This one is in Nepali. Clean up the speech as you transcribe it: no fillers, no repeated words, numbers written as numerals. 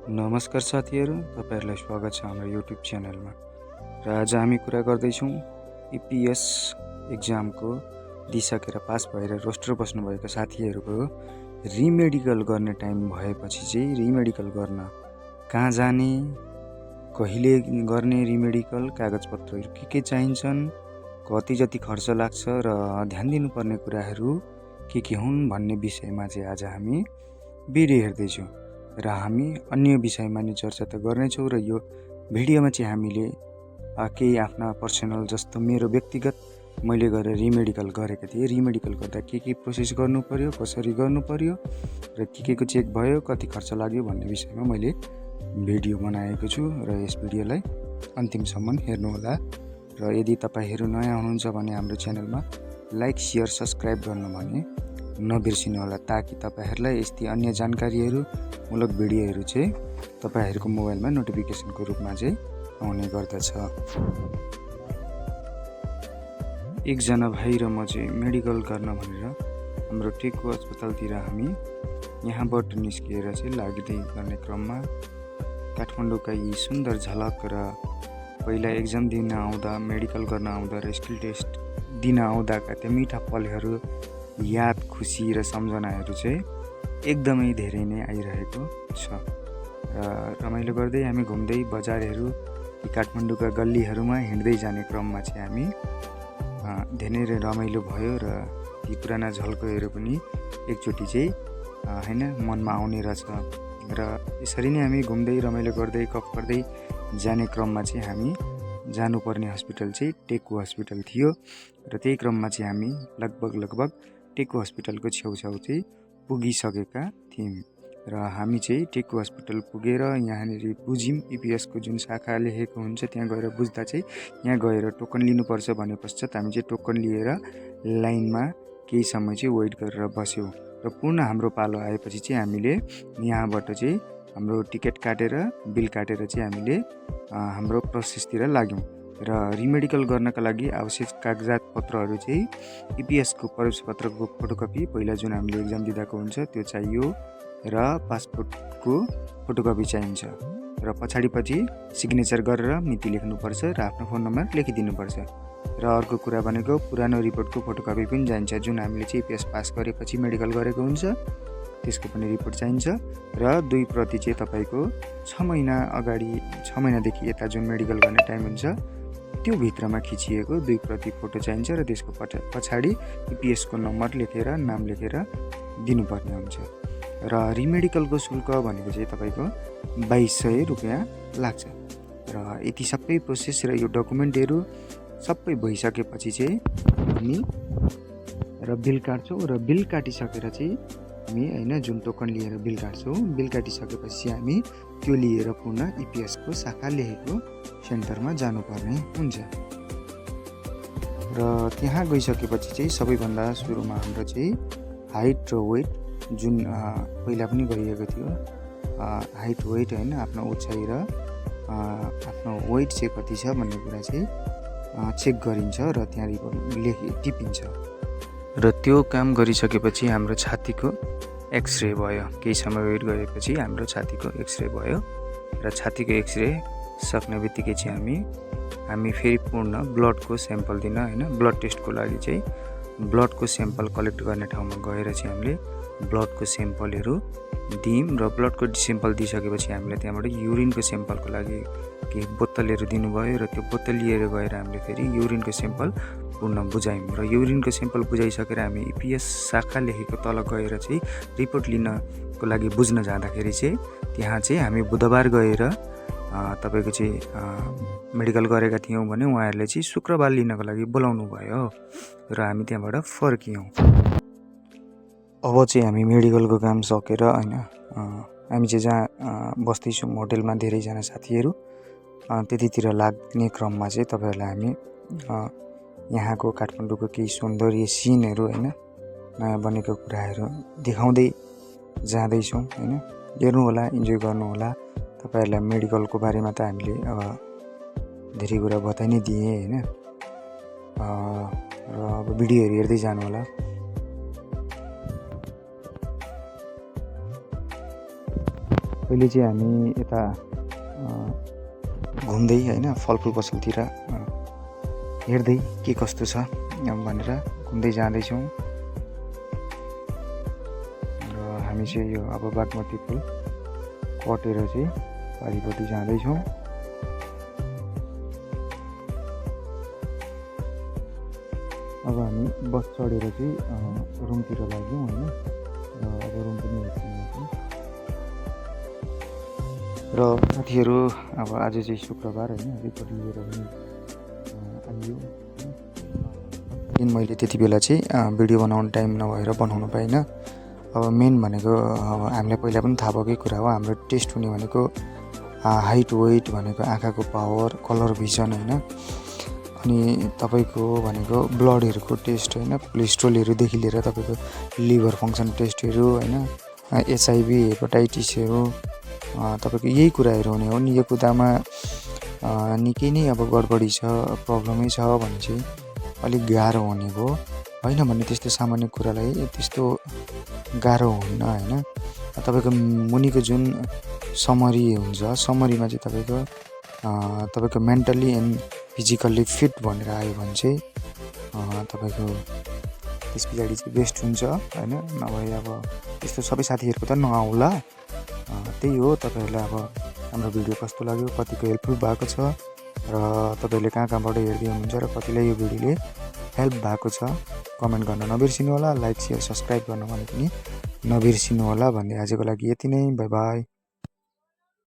नमस्कार साथीहरू, तपाईहरुलाई स्वागत छ हाम्रो YouTube च्यानलमा। र आज हामी कुरा गर्दैछौँ EPS एक्जामको दिइसकेर पास भएर रोस्टर बस्नुभएका साथीहरूको रिमेडिकल गर्ने टाइम भएपछि चाहिँ रिमेडिकल गर्न कहाँ जाने, कहिले गर्ने रिमेडिकल, कागजपत्रहरू के चाहिन्छन्, कति जति खर्च लाग्छ र ध्यान दिनुपर्ने कुराहरू के हुन् भन्ने विषयमा चाहिँ आज हामी भिडियो हेर्दैछौँ। र हामी अन्य विषयमा नि चर्चा त गर्नेछौँ र यो भिडियोमा चाहिँ हामीले केही आफ्ना पर्सनल जस्तो मेरो व्यक्तिगत मैले गरेर रिमेडिकल गरेको थिएँ। रिमेडिकल गर्दा के प्रोसेस गर्नु पर्यो, कसरी गर्नु पर्यो र के को चेक भयो, कति खर्च लाग्यो भन्ने विषयमा मैले भिडियो बनाएको छु र यस भिडियोलाई अन्तिमसम्म हेर्नु होला। र यदि तपाईहरु नयाँ हुनुहुन्छ भने हाम्रो च्यानलमा लाइक, शेयर, सब्स्क्राइब गर्नु भने नबिर्सिनु होला, ताकि तपाईहरुलाई यस्तै अन्य जानकारीहरू मूलक भिडियोहरू चाहिँ तपाईहरुको मोबाइलमा नोटिफिकेसनको रूपमा चाहिँ आउने गर्दछ। एकजना भाइ र म चाहिँ मेडिकल गर्न भनेर हाम्रो टेकको अस्पतालतिर हामी यहाँबाट निस्किएर चाहिँ लाग्दै गर्ने क्रममा काठमाडौँका यी सुन्दर झलक र पहिला एक्जाम दिन आउँदा, मेडिकल गर्न आउँदा र स्किल टेस्ट दिन आउँदाका त्यो मिठा पलहरू, याद, खुसी र सम्झनाहरू चाहिँ एकदमै धेरै नै आइरहेको छ। र रमाइलो गर्दै हामी घुम्दै बजारहरू, काठमाडौँका गल्लीहरूमा हिँड्दै जाने क्रममा चाहिँ हामी धेरै रमाइलो भयो र ती पुराना झल्कोहरू पनि एकचोटि चाहिँ हैन मनमा आउने रहेछ। र यसरी नै हामी घुम्दै रमाइलो गर्दै गफ गर्दै जाने क्रममा चाहिँ हामी जानुपर्ने हस्पिटल चाहिँ टेकको हस्पिटल थियो र त्यही क्रममा चाहिँ हामी लगभग टेकको हस्पिटलको छेउछाउ चाहिँ पुगिसकेका थियौँ। र हामी चाहिँ टेकको हस्पिटल पुगेर यहाँनिर बुझ्यौँ EPS को जुन शाखा लेखेको हुन्छ त्यहाँ गएर बुझ्दा चाहिँ यहाँ गएर टोकन लिनुपर्छ भने पश्चात हामी चाहिँ टोकन लिएर लाइनमा केही समय चाहिँ वेट गरेर बस्यौँ र पुनः हाम्रो पालो आएपछि चाहिँ हामीले यहाँबाट चाहिँ हाम्रो टिकट काटेर बिल काटेर चाहिँ हामीले हाम्रो प्रोसेसतिर लाग्यौँ। र रिमेडिकल गर्नका लागि आवश्यक कागजात पत्रहरू चाहिँ EPS को प्रवेश पत्रको फोटोकपी पहिला जुन हामीले एक्जाम दिँदाको हुन्छ त्यो चाहियो र पासपोर्टको फोटोकपी चाहिन्छ र पछाडिपछि सिग्नेचर गरेर मिति लेख्नुपर्छ र आफ्नो फोन नम्बर लेखिदिनुपर्छ। र अर्को कुरा भनेको पुरानो रिपोर्टको फोटोकपी पनि चाहिन्छ, जुन हामीले चाहिँ EPS पास गरेपछि मेडिकल गरेको हुन्छ त्यसको पनि रिपोर्ट चाहिन्छ। र 2 प्रति चाहिँ तपाईको 6 महिना अगाडि 6 महिनादेखि यता जुन मेडिकल गर्ने टाइम हुन्छ त्यो भित्रमा खिचिएको 2 प्रति फोटो चाहिन्छ र त्यसको पछाडि EPS को नम्बर लेखेर नाम लेखेर दिनुपर्ने हुन्छ। र रिमेडिकलको शुल्क भनेको चाहिँ तपाईको 2200 रुपैयाँ लाग्छ। र यति सबै प्रोसेस र यो डकुमेन्टहरू सबै भइसकेपछि चाहिँ हामी र बिल काट्छौँ र बिल काटिसकेर चाहिँ हामी हैन जुन टोकन लिएर बिल काट्छौँ, बिल काटिसकेपछि हामी त्यो लिएर पुनः EPS को शाखा लेखेको सेन्टरमा जानुपर्ने हुन्छ। र त्यहाँ गइसकेपछि चाहिँ सबैभन्दा सुरुमा हाम्रो चाहिँ हाइट र वेट जुन पहिला पनि गरिएको थियो, हाइट वेट हैन आफ्नो उचाइ र आफ्नो वेट चाहिँ कति छ भन्ने कुरा चाहिँ चेक गरिन्छ र त्यहाँ रिपोर्ट टिपिन्छ। र त्यो काम गरिसकेपछि हाम्रो छातीको एक्सरे भयो। केही समय वेट गरेपछि हाम्रो छातीको एक्सरे भयो र छातीको एक्सरे सक्ने बित्तिकै चाहिँ हामी फेरि पूर्ण ब्लडको स्याम्पल दिन हैन ब्लड टेस्टको लागि चाहिँ ब्लडको स्याम्पल कलेक्ट गर्ने ठाउँमा गएर चाहिँ हामीले ब्लडको स्याम्पलहरू दियौँ र ब्लडको स्याम्पल दिइसकेपछि हामीले त्यहाँबाट युरिनको स्याम्पलको लागि केही बोतलहरू दिनुभयो र त्यो बोतल लिएर गएर हामीले फेरि युरिनको स्याम्पल पूर्ण बुझायौँ र युरिनको स्याम्पल बुझाइसकेर हामी EPS शाखा लेखेको तल गएर चाहिँ रिपोर्ट लिनको लागि बुझ्न जाँदाखेरि चाहिँ त्यहाँ चाहिँ हामी बुधबार गएर तपाईको चाहिँ मेडिकल गरेका थियौँ भने उहाँहरूले चाहिँ शुक्रबार लिनको लागि बोलाउनु भयो र हामी त्यहाँबाट फर्कियौँ। अब चाहिँ हामी मेडिकलको काम सकेर हैन हामी चाहिँ जहाँ बस्दैछौँ होटलमा धेरैजना साथीहरू त्यतितिर लाग्ने क्रममा चाहिँ तपाईहरुलाई हामी यहाँको काठमाडौँको केही सौन्दर्य सिनहरू हैन नयाँ बनेको कुराहरू देखाउँदै जाँदैछौँ हैन। हेर्नु होला, इन्जोय गर्नु होला। तपाईहरुलाई मेडिकलको बारेमा त हामीले धेरै कुरा बताइ नै दिए हैन। र अब भिडियोहरू हेर्दै जानु होला। पहिले चाहिँ हामी यता घुम्दै होइन फलफुल पसलतिर हेर्दै के कस्तो छ भनेर घुम्दै जाँदैछौँ र हामी चाहिँ यो अब बागमती पुल कटेर चाहिँ पारिपट्टि जाँदैछौँ। अब हामी बस चढेर चाहिँ रुमतिर लाग्यौँ होइन र अब रुम पनि हेर्छौँ र साथीहरू अब आज चाहिँ शुक्रबार होइन रिपोर्ट लिएर पनि आइयो। मैले त्यति बेला चाहिँ भिडियो बनाउने टाइम नभएर बनाउनु पाइनँ। अब मेन भनेको हामीलाई पहिला पनि थाहा भएकै कुरा हो, हाम्रो टेस्ट हुने भनेको हाइट वेट भनेको आँखाको पावर कलर भिजन होइन, अनि तपाईँको भनेको ब्लडहरूको टेस्ट होइन, कोलेस्ट्रोलहरूदेखि लिएर तपाईँको लिभर फङ्सन टेस्टहरू होइन, एचआइभी हेपाटाइटिसहरू तपाईँको यही कुराहरू हुने हो नि। यो कुरामा निकै नै अब गडबडी छ, प्रब्लमै छ भने चाहिँ अलिक गाह्रो हुने भयो होइन भने त्यस्तो सामान्य कुरालाई त्यस्तो गाह्रो हुन्न होइन। तपाईँको मुनिको जुन समरी हुन्छ, समरीमा चाहिँ तपाईँको मेन्टल्ली एन्ड फिजिकल्ली फिट भनेर आयो भने चाहिँ तपाईँको त्यस पछाडि चाहिँ बेस्ट हुन्छ होइन। नभए अब त्यस्तो सबै साथीहरूको त नआउला। त्यही हो, तपाईँहरूलाई अब हाम्रो भिडियो कस्तो लाग्यो, कतिको हेल्पफुल भएको छ र तपाईँहरूले कहाँ कहाँबाट हेर्दै हुनुहुन्छ र कतिलाई यो भिडियोले हेल्प भएको छ कमेन्ट गर्न नबिर्सिनु होला। लाइक सेयर सब्सक्राइब गर्न भने पनि नबिर्सिनु होला भन्दै आजको लागि यति नै। By by.